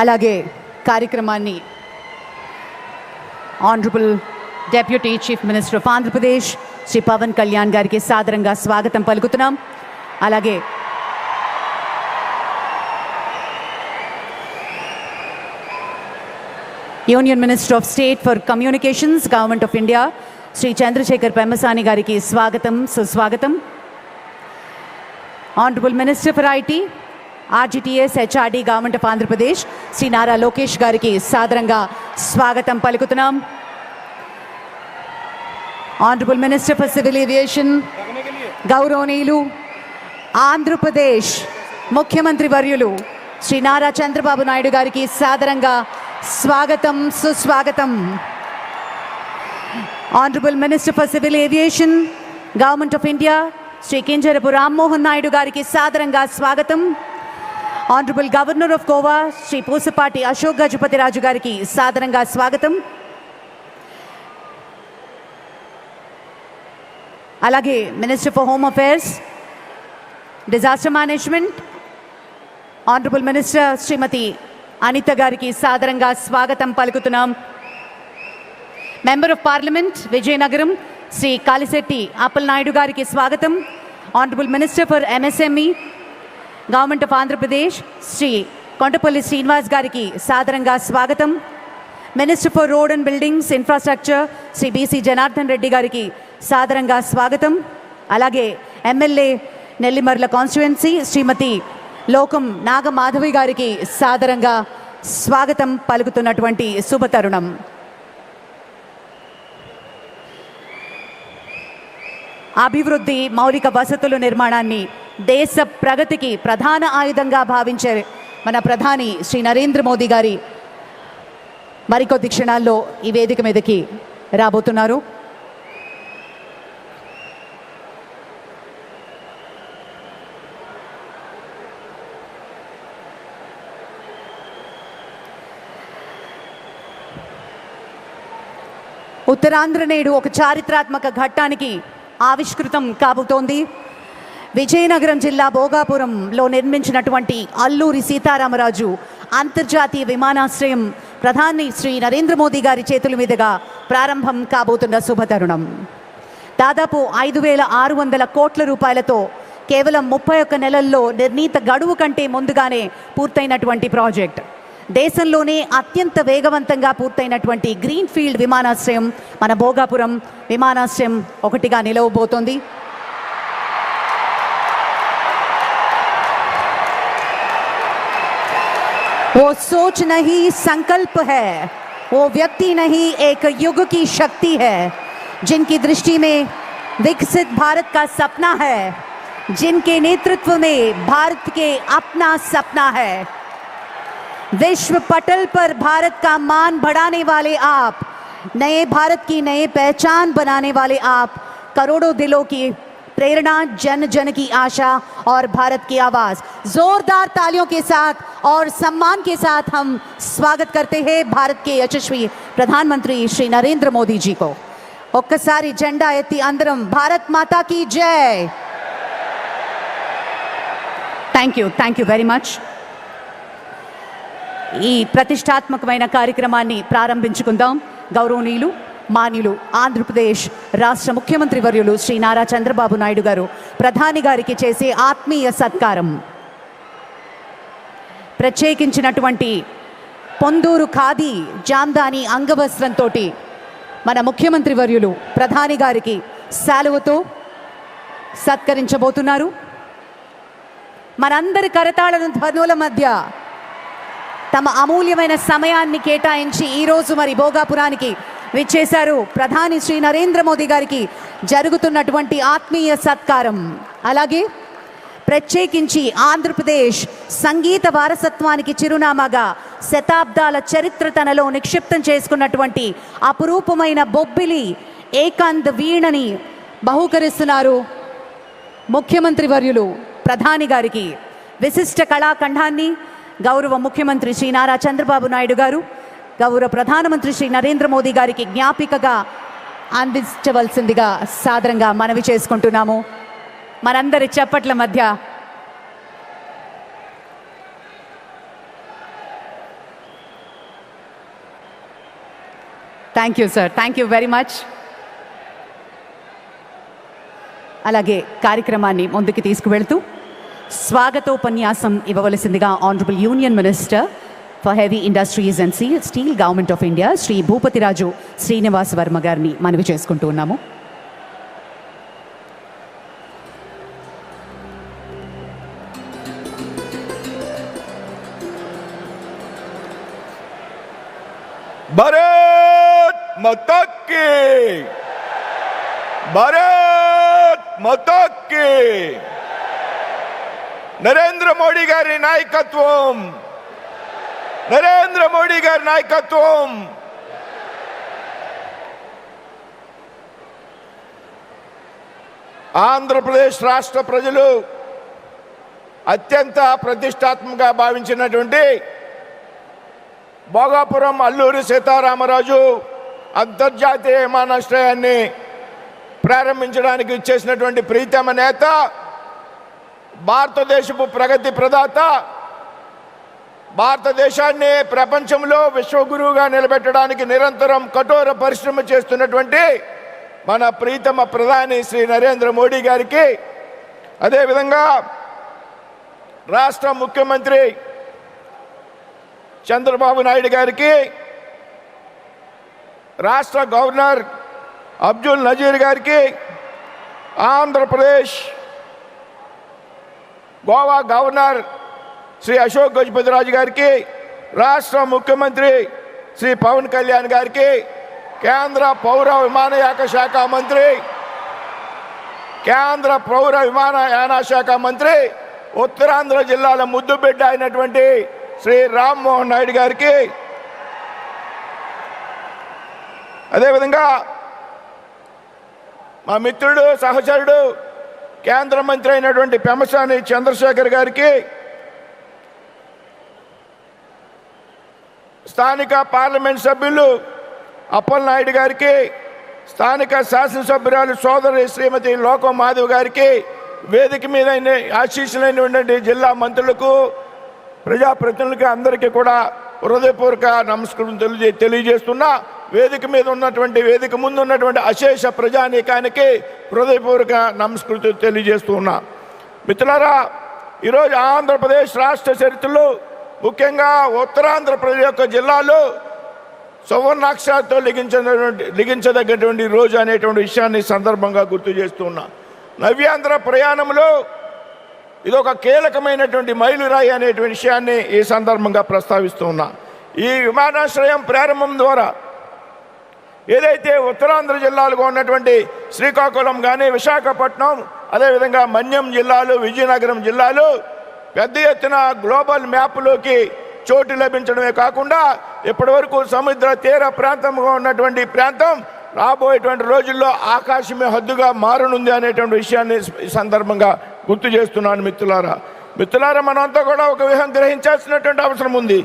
అలాగే కార్యక్రమాన్ని honourable deputy chief minister of Andhra Pradesh Shri Pawan Kalyan గారికి సాదరంగా స్వాగతం పలుకుతున్నాం. అలాగే union minister of state for communications government of India Shri Chandrasekhar Pemmasani గారికి స్వాగతం, సుస్వాగతం. Honourable minister for IT RTGS HRD government of Andhra Pradesh Shri Nara Lokesh గారికి సాదరంగా స్వాగతం పలుకుతున్నాం. Honourable minister for civil aviation గౌరవనీయులు ఆంధ్రప్రదేశ్ ముఖ్యమంత్రి వర్యులు శ్రీ నారా చంద్రబాబు నాయుడు గారికి సాదరంగా స్వాగతం, సుస్వాగతం. Honourable minister for civil aviation government of India Shri Kinjarapu Rammohan Naidu గారికి సాదరంగా స్వాగతం. Honourable governor of Goa Shri Pusapati Ashok Gajapathi Raju గారికి సాదరంగా స్వాగతం. అలాగే minister for home affairs disaster management honourable minister Shrimati Anitha గారికి సాదరంగా స్వాగతం పలుకుతున్నాం. Member of parliament Vizianagaram Shri Kalisetti Appalanaidu గారికి స్వాగతం. Honourable minister for MSME government of Andhra Pradesh Shri Kondapalli Srinivas గారికి సాదరంగా స్వాగతం. Minister for road and buildings infrastructure Shri BC Janardhan Reddy గారికి సాదరంగా స్వాగతం. అలాగే ఎమ్మెల్యే నెల్లిమర్ల కాన్స్టిట్యుయెన్సీ శ్రీమతి లోకం నాగమాధవి గారికి సాదరంగా స్వాగతం పలుకుతున్నటువంటి శుభతరుణం. అభివృద్ధి మౌలిక వసతుల నిర్మాణాన్ని దేశ ప్రగతికి ప్రధాన ఆయుధంగా భావించే మన ప్రధాని శ్రీ నరేంద్ర మోదీ గారి మరికొద్ది క్షణాల్లో ఈ వేదిక మీదకి రాబోతున్నారు. ఉత్తరాంధ్ర నేడు ఒక చారిత్రాత్మక ఘట్టానికి ఆవిష్కృతం కాబోతోంది. విజయనగరం జిల్లా భోగాపురంలో నిర్మించినటువంటి అల్లూరి సీతారామరాజు అంతర్జాతీయ విమానాశ్రయం ప్రధాని శ్రీ నరేంద్ర మోదీ గారి చేతుల మీదుగా ప్రారంభం కాబోతున్న శుభతరుణం. దాదాపు 5,600 కోట్ల రూపాయలతో కేవలం 31 నెలల్లో నిర్ణీత గడువు కంటే ముందుగానే పూర్తయినటువంటి ప్రాజెక్ట్. దేశంలోనే అత్యంత వేగవంతంగా పూర్తయినటువంటి గ్రీన్ఫీల్డ్ విమానాశ్రయం మన భోగాపురం విమానాశ్రయం ఒకటిగా నిలవబోతోంది. वो सोच नहीं संकल्प है, वो व्यक्ति नहीं एक युग की शक्ति है. जिनकी दृष्टि में विकसित भारत का सपना है, जिनके नेतृत्व में भारत के अपना सपना है. विश्व पटल पर भारत का मान बढ़ाने वाले आप, नए भारत की नए पहचान बनाने वाले आप, करोड़ों दिलों की प्रेरणा, जन जन की आशा और भारत की आवाज. जोरदार तालियों के साथ और सम्मान के साथ हम स्वागत करते हैं भारत के यशस्वी प्रधानमंत्री श्री नरेंद्र मोदी जी को. ఒక్కసారి జెండా ఎత్తి అందరం భారత్ మాతా की जय. Thank you very much. ఈ ప్రతిష్టాత్మకమైన కార్యక్రమాన్ని ప్రారంభించుకుందాం. గౌరవనీయులు మాన్యులు ఆంధ్రప్రదేశ్ రాష్ట్ర ముఖ్యమంత్రి వర్యులు శ్రీ నారా చంద్రబాబు నాయుడు గారు ప్రధాని గారికి చేసే ఆత్మీయ సత్కారం. ప్రత్యేకించినటువంటి పొందూరు ఖాదీ జాందాని అంగవస్త్రంతో మన ముఖ్యమంత్రి వర్యులు ప్రధాని గారికి శాలువతో సత్కరించబోతున్నారు. మనందరి కరతాళ ధ్వనుల మధ్య తమ అమూల్యమైన సమయాన్ని కేటాయించి ఈరోజు మరి భోగాపురానికి విచ్చేశారు ప్రధాని శ్రీ నరేంద్ర మోదీ గారికి జరుగుతున్నటువంటి ఆత్మీయ సత్కారం. అలాగే ప్రత్యేకించి ఆంధ్రప్రదేశ్ సంగీత వారసత్వానికి చిరునామాగా శతాబ్దాల చరిత్ర తనలో నిక్షిప్తం చేసుకున్నటువంటి అపురూపమైన బొబ్బిలి ఏకాంత్ వీణని బహూకరిస్తున్నారు ముఖ్యమంత్రి వర్యులు ప్రధాని గారికి. విశిష్ట కళాఖండాన్ని గౌరవ ముఖ్యమంత్రి శ్రీ నారా చంద్రబాబు నాయుడు గారు గౌరవ ప్రధానమంత్రి శ్రీ నరేంద్ర మోదీ గారికి జ్ఞాపికగా అందించవలసిందిగా సాదరంగా మనవి చేసుకుంటున్నాము. మనందరి చప్పట్ల మధ్య thank you sir, thank you very much. అలాగే కార్యక్రమాన్ని ముందుకు తీసుకువెళ్తూ స్వాగతోపన్యాసం ఇవ్వవలసిందిగా honourable union minister for heavy industries and steel government of India Shri Bhupathiraju Srinivas Varma గారిని మనవి చేసుకుంటూ ఉన్నాము. భారత్ మాతా కీ, భారత్ మాతా కీ. నరేంద్ర మోడీ గారి నాయకత్వం, నరేంద్ర మోడీ గారి నాయకత్వం. ఆంధ్రప్రదేశ్ రాష్ట్ర ప్రజలు అత్యంత ప్రతిష్టాత్మకంగా భావించినటువంటి భోగాపురం అల్లూరి సీతారామరాజు అంతర్జాతీయ విమానాశ్రయాన్ని ప్రారంభించడానికి ఇచ్చేసినటువంటి ప్రీతమ నేత, భారతదేశపు ప్రగతి ప్రదాత, భారతదేశాన్ని ప్రపంచంలో విశ్వగురువుగా నిలబెట్టడానికి నిరంతరం కఠోర పరిశ్రమ చేస్తున్నటువంటి మన ప్రీతమ ప్రధాని శ్రీ నరేంద్ర మోడీ గారికి, అదేవిధంగా రాష్ట్ర ముఖ్యమంత్రి చంద్రబాబు నాయుడు గారికి, రాష్ట్ర గవర్నర్ అబ్దుల్ నజీర్ గారికి, ఆంధ్రప్రదేశ్ గోవా గవర్నర్ శ్రీ అశోక్ గజపతిరాజు గారికి, రాష్ట్ర ముఖ్యమంత్రి శ్రీ పవన్ కళ్యాణ్ గారికి, కేంద్ర పౌర విమానయాన శాఖ మంత్రి, కేంద్ర పౌర విమానయాన శాఖ మంత్రి, ఉత్తరాంధ్ర జిల్లాల ముద్దుబిడ్డ అయినటువంటి శ్రీ రామ్మోహన్ నాయుడు గారికి, అదేవిధంగా మా మిత్రుడు సహచరుడు కేంద్ర మంత్రి అయినటువంటి పెమ్మసాని చంద్రశేఖర్ గారికి, స్థానిక పార్లమెంట్ సభ్యులు అప్పలనాయుడు గారికి, స్థానిక శాసనసభ్యురాలు సోదరి శ్రీమతి లోకం మాధవ్ గారికి, వేదిక మీద ఆశీస్సులైనటువంటి జిల్లా మంత్రులకు, ప్రజాప్రతినిధులకి అందరికీ కూడా హృదయపూర్వక నమస్కారం తెలియజేస్తున్నా. వేదిక మీద ఉన్నటువంటి, వేదిక ముందు ఉన్నటువంటి అశేష ప్రజానీకానికి హృదయపూర్వక నమస్కృతులు తెలియజేస్తున్నా. మిత్రులారా, ఈరోజు ఆంధ్రప్రదేశ్ రాష్ట్ర చరిత్రలో ముఖ్యంగా ఉత్తరాంధ్రప్రదేశ్ యొక్క జిల్లాలో సువర్ణాక్షరాలతో లిఖించదగ్గటువంటి రోజు అనేటువంటి విషయాన్ని సందర్భంగా గుర్తు చేస్తున్నా. నవ్యాంధ్ర ప్రయాణంలో ఇదొక కీలకమైనటువంటి మైలురాయి అనేటువంటి విషయాన్ని ఈ సందర్భంగా ప్రస్తావిస్తున్నా. ఈ విమానాశ్రయం ప్రారంభం ద్వారా ఏదైతే ఉత్తరాంధ్ర జిల్లాలుగా ఉన్నటువంటి శ్రీకాకుళం కానీ, విశాఖపట్నం, అదేవిధంగా మన్యం జిల్లాలు, విజయనగరం జిల్లాలు పెద్ద ఎత్తున గ్లోబల్ మ్యాప్లోకి చోటు లభించడమే కాకుండా ఇప్పటి వరకు సముద్ర తీర ప్రాంతంగా ఉన్నటువంటి ప్రాంతం రాబోయేటువంటి రోజుల్లో ఆకాశమే హద్దుగా మారనుంది అనేటువంటి విషయాన్ని ఈ సందర్భంగా గుర్తు చేస్తున్నాను. మిత్రులారా, మనంతా కూడా ఒక విషయం గ్రహించాల్సినటువంటి అవసరం ఉంది.